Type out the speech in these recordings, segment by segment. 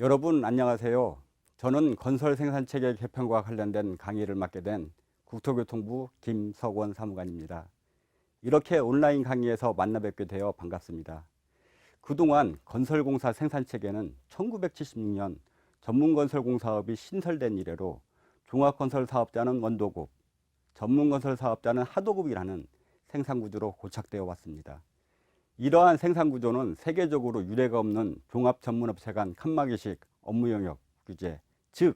여러분 안녕하세요. 저는 건설 생산체계 개편과 관련된 강의를 맡게 된 국토교통부 김석원 사무관입니다. 이렇게 온라인 강의에서 만나 뵙게 되어 반갑습니다. 그동안 건설공사 생산체계는 1976년 전문건설공사업이 신설된 이래로 종합건설사업자는 원도급, 전문건설사업자는 하도급이라는 생산구조로 고착되어 왔습니다. 이러한 생산구조는 세계적으로 유례가 없는 종합전문업체 간 칸막이식 업무영역 규제, 즉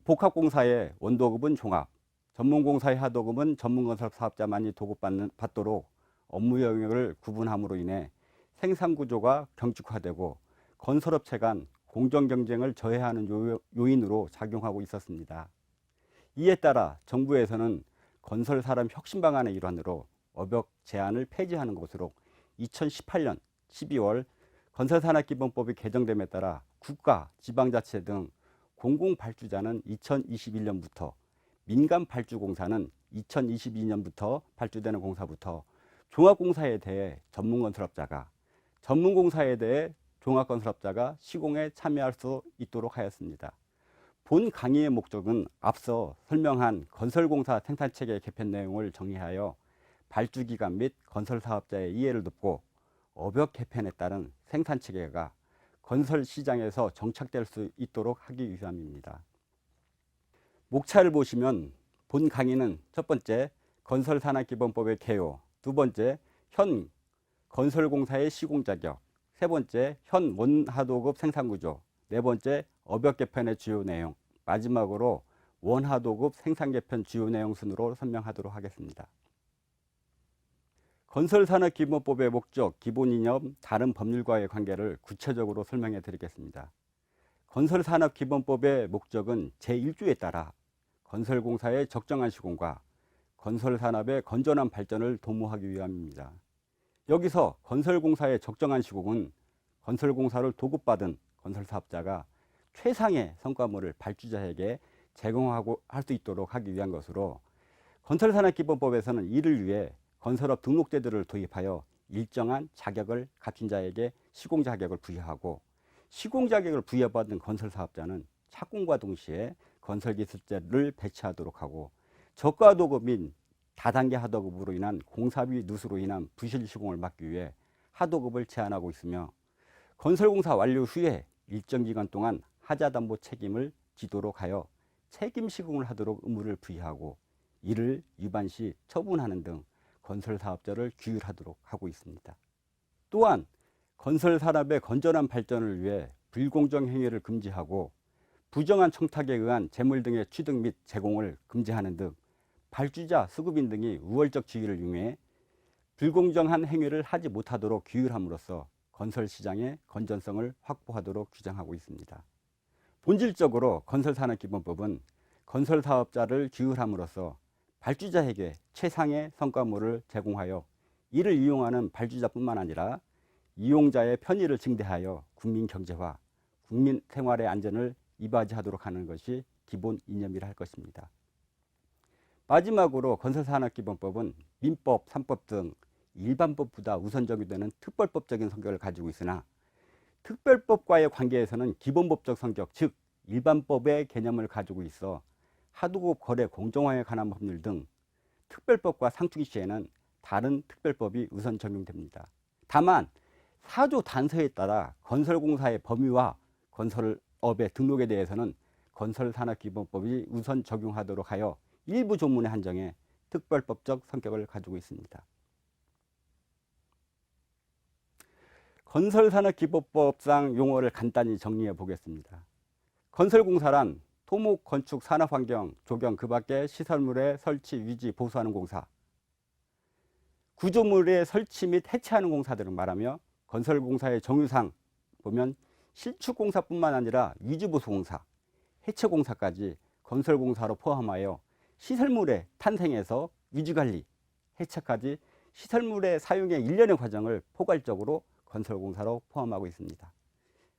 복합공사의 원도급은 종합, 전문공사의 하도급은 전문건설사업자만이 도급받도록 업무 영역을 구분함으로 인해 생산구조가 경직화되고 건설업체 간 공정경쟁을 저해하는 요인으로 작용하고 있었습니다. 이에 따라 정부에서는 건설사람 혁신방안의 일환으로 업역 제한을 폐지하는 것으로 2018년 12월 건설산업기본법이 개정됨에 따라 국가, 지방자치 등 공공발주자는 2021년부터, 민간발주공사는 2022년부터 발주되는 공사부터 종합공사에 대해 전문건설업자가, 전문공사에 대해 종합건설업자가 시공에 참여할 수 있도록 하였습니다. 본 강의의 목적은 앞서 설명한 건설공사 생산체계 개편 내용을 정리하여 발주기관 및 건설사업자의 이해를 돕고 업역 개편에 따른 생산체계가 건설시장에서 정착될 수 있도록 하기 위함입니다. 목차를 보시면 본 강의는 첫 번째 건설산업기본법의 개요, 두 번째 현 건설공사의 시공자격, 세 번째 현 원하도급 생산구조, 네 번째 업역 개편의 주요 내용, 마지막으로 원하도급 생산개편 주요 내용 순으로 설명하도록 하겠습니다. 건설산업기본법의 목적, 기본 이념, 다른 법률과의 관계를 구체적으로 설명해 드리겠습니다. 건설산업기본법의 목적은 제1조에 따라 건설공사의 적정한 시공과 건설산업의 건전한 발전을 도모하기 위함입니다. 여기서 건설공사의 적정한 시공은 건설공사를 도급받은 건설사업자가 최상의 성과물을 발주자에게 제공하고 할 수 있도록 하기 위한 것으로, 건설산업기본법에서는 이를 위해 건설업 등록제도를 도입하여 일정한 자격을 갖춘 자에게 시공자격을 부여하고, 시공자격을 부여받은 건설사업자는 착공과 동시에 건설기술자를 배치하도록 하고, 저가도급 및 다단계 하도급으로 인한 공사비 누수로 인한 부실 시공을 막기 위해 하도급을 제한하고 있으며, 건설공사 완료 후에 일정 기간 동안 하자담보 책임을 지도록 하여 책임 시공을 하도록 의무를 부여하고, 이를 위반 시 처분하는 등 건설사업자를 규율하도록 하고 있습니다. 또한 건설산업의 건전한 발전을 위해 불공정 행위를 금지하고 부정한 청탁에 의한 재물 등의 취득 및 제공을 금지하는 등 발주자, 수급인 등이 우월적 지위를 이용해 불공정한 행위를 하지 못하도록 규율함으로써 건설시장의 건전성을 확보하도록 규정하고 있습니다. 본질적으로 건설산업기본법은 건설사업자를 규율함으로써 발주자에게 최상의 성과물을 제공하여 이를 이용하는 발주자뿐만 아니라 이용자의 편의를 증대하여 국민 경제화, 국민 생활의 안전을 이바지하도록 하는 것이 기본 이념이라 할 것입니다. 마지막으로 건설산업기본법은 민법, 산법 등 일반법보다 우선 적용되는 특별법적인 성격을 가지고 있으나 특별법과의 관계에서는 기본법적 성격, 즉 일반법의 개념을 가지고 있어 하도급 거래 공정화에 관한 법률 등 특별법과 상충 시에는 다른 특별법이 우선 적용됩니다. 다만 4조 단서에 따라 건설공사의 범위와 건설업의 등록에 대해서는 건설산업기본법이 우선 적용하도록 하여 일부 조문에 한정해 특별법적 성격을 가지고 있습니다. 건설산업기본법상 용어를 간단히 정리해 보겠습니다. 건설공사란 토목, 건축, 산업환경, 조경, 그 밖의 시설물의 설치, 유지, 보수하는 공사, 구조물의 설치 및 해체하는 공사들을 말하며, 건설공사의 정의상 보면 실축공사뿐만 아니라 유지보수공사, 해체공사까지 건설공사로 포함하여 시설물의 탄생에서 유지관리, 해체까지 시설물의 사용의 일련의 과정을 포괄적으로 건설공사로 포함하고 있습니다.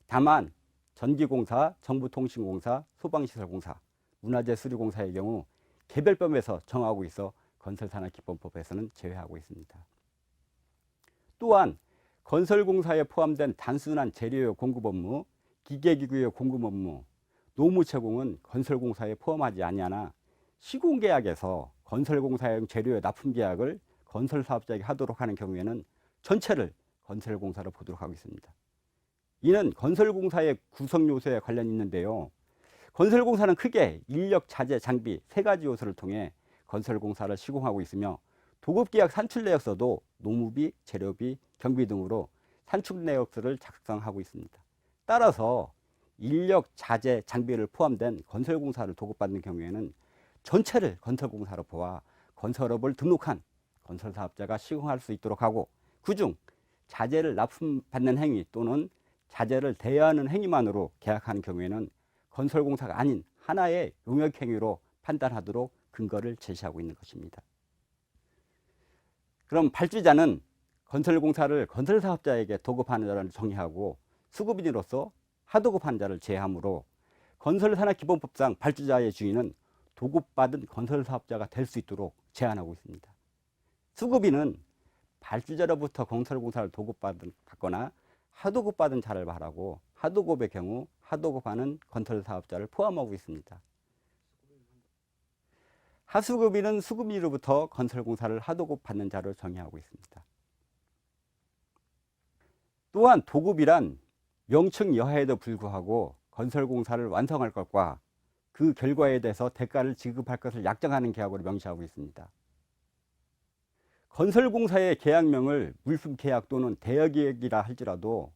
다만 전기공사, 정보통신공사, 소방시설공사, 문화재수리공사의 경우 개별법에서 정하고 있어 건설산업기본법에서는 제외하고 있습니다. 또한 건설공사에 포함된 단순한 재료 공급 업무, 기계기구의 공급 업무, 노무 채공은 건설공사에 포함하지 아니하나 시공계약에서 건설공사용 재료의 납품 계약을 건설사업자에게 하도록 하는 경우에는 전체를 건설공사로 보도록 하고 있습니다. 이는 건설공사의 구성 요소에 관련이 있는데요. 건설공사는 크게 인력, 자재, 장비 세 가지 요소를 통해 건설공사를 시공하고 있으며 도급계약 산출내역서도 노무비, 재료비, 경비 등으로 산출내역서를 작성하고 있습니다. 따라서 인력, 자재, 장비를 포함된 건설공사를 도급받는 경우에는 전체를 건설공사로 보아 건설업을 등록한 건설사업자가 시공할 수 있도록 하고, 그중 자재를 납품받는 행위 또는 자재를 대여하는 행위만으로 계약하는 경우에는 건설공사가 아닌 하나의 용역행위로 판단하도록 근거를 제시하고 있는 것입니다. 그럼 발주자는 건설공사를 건설사업자에게 도급하는 자를 정의하고 수급인으로서 하도급하는 자를 제하므로 건설산업기본법상 발주자의 주인은 도급받은 건설사업자가 될 수 있도록 제한하고 있습니다. 수급인은 발주자로부터 건설공사를 도급받거나 하도급받은 자를 말하고, 하도급의 경우 하도급하는 건설사업자를 포함하고 있습니다. 하수급인은 수급인으로부터 건설공사를 하도급받는 자로 정의하고 있습니다. 또한 도급이란 명칭 여하에도 불구하고 건설공사를 완성할 것과 그 결과에 대해서 대가를 지급할 것을 약정하는 계약으로 명시하고 있습니다. 건설공사의 계약명을 물품계약 또는 대여계약이라 할지라도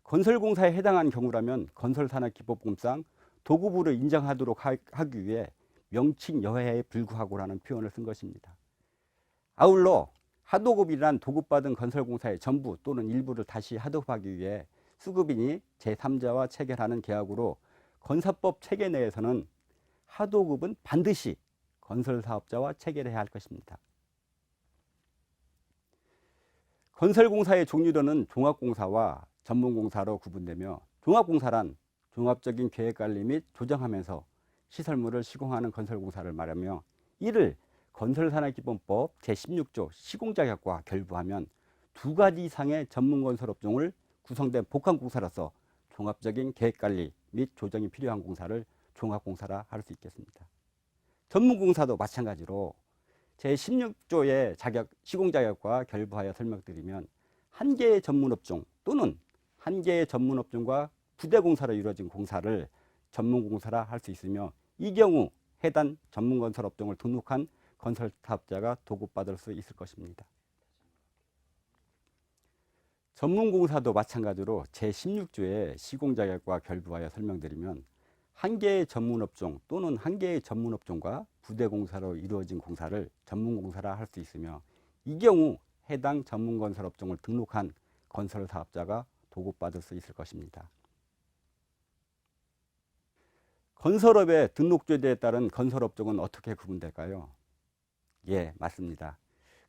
건설공사에 해당하는 경우라면 건설산업기법법상 도급으로 인정하도록 하기 위해 명칭 여하에 불구하고라는 표현을 쓴 것입니다. 아울러 하도급이란 도급받은 건설공사의 전부 또는 일부를 다시 하도급하기 위해 수급인이 제3자와 체결하는 계약으로 건사법 체계 내에서는 하도급은 반드시 건설사업자와 체결해야 할 것입니다. 건설공사의 종류로는 종합공사와 전문공사로 구분되며, 종합공사란 종합적인 계획관리 및 조정하면서 시설물을 시공하는 건설공사를 말하며, 이를 건설산업기본법 제16조 시공자격과 결부하면 두 가지 이상의 전문건설업종을 구성된 복합공사로서 종합적인 계획관리 및 조정이 필요한 공사를 종합공사라 할 수 있겠습니다. 전문공사도 마찬가지로 제16조의 시공자격과 결부하여 설명드리면, 한 개의 전문업종 또는 한 개의 전문업종과 부대공사로 이루어진 공사를 전문공사라 할 수 있으며, 이 경우 해당 전문건설업종을 등록한 건설사업자가 도급받을 수 있을 것입니다. 전문공사도 마찬가지로 제16조의 시공자격과 결부하여 설명드리면, 한 개의 전문업종 또는 한 개의 전문업종과 부대공사로 이루어진 공사를 전문공사라 할 수 있으며, 이 경우 해당 전문건설업종을 등록한 건설사업자가 도급받을 수 있을 것입니다. 건설업의 등록제도에 따른 건설업종은 어떻게 구분될까요? 예, 맞습니다.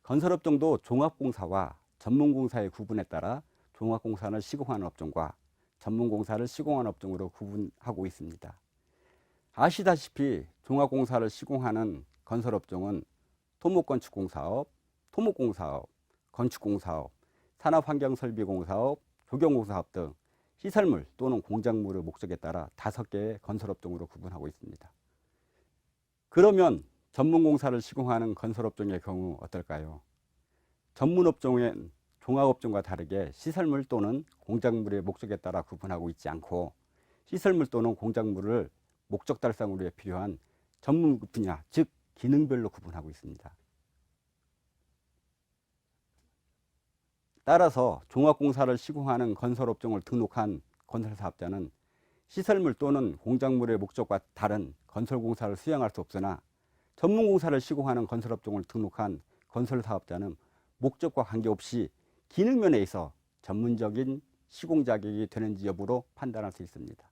건설업종도 종합공사와 전문공사의 구분에 따라 종합공사를 시공하는 업종과 전문공사를 시공하는 업종으로 구분하고 있습니다. 아시다시피 종합공사를 시공하는 건설업종은 토목건축공사업, 토목공사업, 건축공사업, 산업환경설비공사업, 조경공사업 등 시설물 또는 공작물의 목적에 따라 5개의 건설업종으로 구분하고 있습니다. 그러면 전문공사를 시공하는 건설업종의 경우 어떨까요? 전문업종은 종합업종과 다르게 시설물 또는 공작물의 목적에 따라 구분하고 있지 않고, 시설물 또는 공작물을 목적 달성을 위해 필요한 전문 분야, 즉 기능별로 구분하고 있습니다. 따라서 종합공사를 시공하는 건설업종을 등록한 건설사업자는 시설물 또는 공작물의 목적과 다른 건설공사를 수행할 수 없으나, 전문공사를 시공하는 건설업종을 등록한 건설사업자는 목적과 관계없이 기능면에 있어 전문적인 시공 자격이 되는지 여부로 판단할 수 있습니다.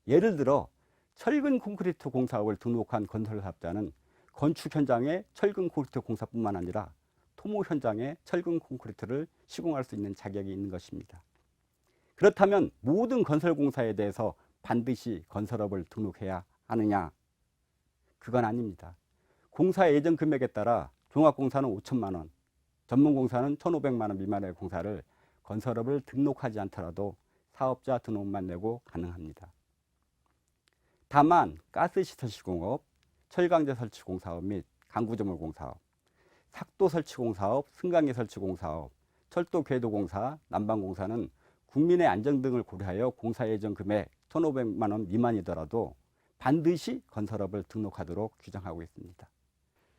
예를 들어 철근 콘크리트 공사업을 등록한 건설사업자는 건축 현장의 철근 콘크리트 공사뿐만 아니라 토목 현장의 철근 콘크리트를 시공할 수 있는 자격이 있는 것입니다. 그렇다면 모든 건설공사에 대해서 반드시 건설업을 등록해야 하느냐? 그건 아닙니다. 공사 예정 금액에 따라 종합공사는 5천만 원, 전문공사는 1,500만 원 미만의 공사를 건설업을 등록하지 않더라도 사업자 등록만 내고 가능합니다. 다만 가스시설시공업, 철강제 설치공사업 및 강구조물공사업, 삭도 설치공사업, 승강기 설치공사업, 철도 궤도공사, 난방공사는 국민의 안전 등을 고려하여 공사 예정 금액 1,500만 원 미만이더라도 반드시 건설업을 등록하도록 규정하고 있습니다.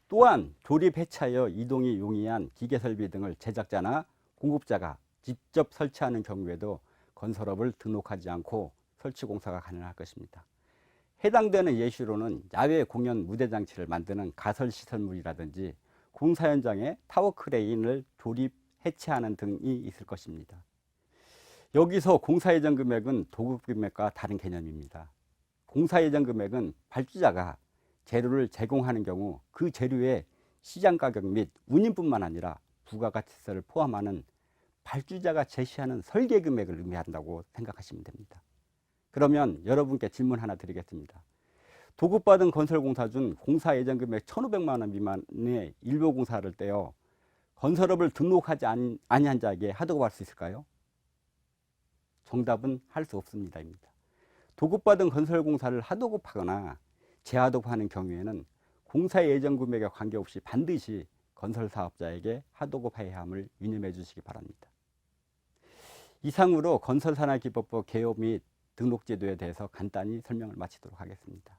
또한 조립 해체하여 이동이 용이한 기계설비 등을 제작자나 공급자가 직접 설치하는 경우에도 건설업을 등록하지 않고 설치공사가 가능할 것입니다. 해당되는 예시로는 야외 공연 무대 장치를 만드는 가설시설물이라든지 공사 현장에 타워크레인을 조립 해체하는 등이 있을 것입니다. 여기서 공사 예정 금액은 도급 금액과 다른 개념입니다. 공사 예정 금액은 발주자가 재료를 제공하는 경우 그 재료의 시장 가격 및 운임뿐만 아니라 부가가치세를 포함하는 발주자가 제시하는 설계 금액을 의미한다고 생각하시면 됩니다. 그러면 여러분께 질문 하나 드리겠습니다. 도급받은 건설공사 중 공사 예정 금액 1,500만 원 미만의 일부 공사를 떼어 건설업을 등록하지 아니한 자에게 하도급할 수 있을까요? 정답은 할 수 없습니다입니다. 도급받은 건설공사를 하도급하거나 재하도급하는 경우에는 공사 예정 금액에 관계없이 반드시 건설사업자에게 하도급해야 함을 유념해 주시기 바랍니다. 이상으로 건설산업기법법 개요 및 등록제도에 대해서 간단히 설명을 마치도록 하겠습니다.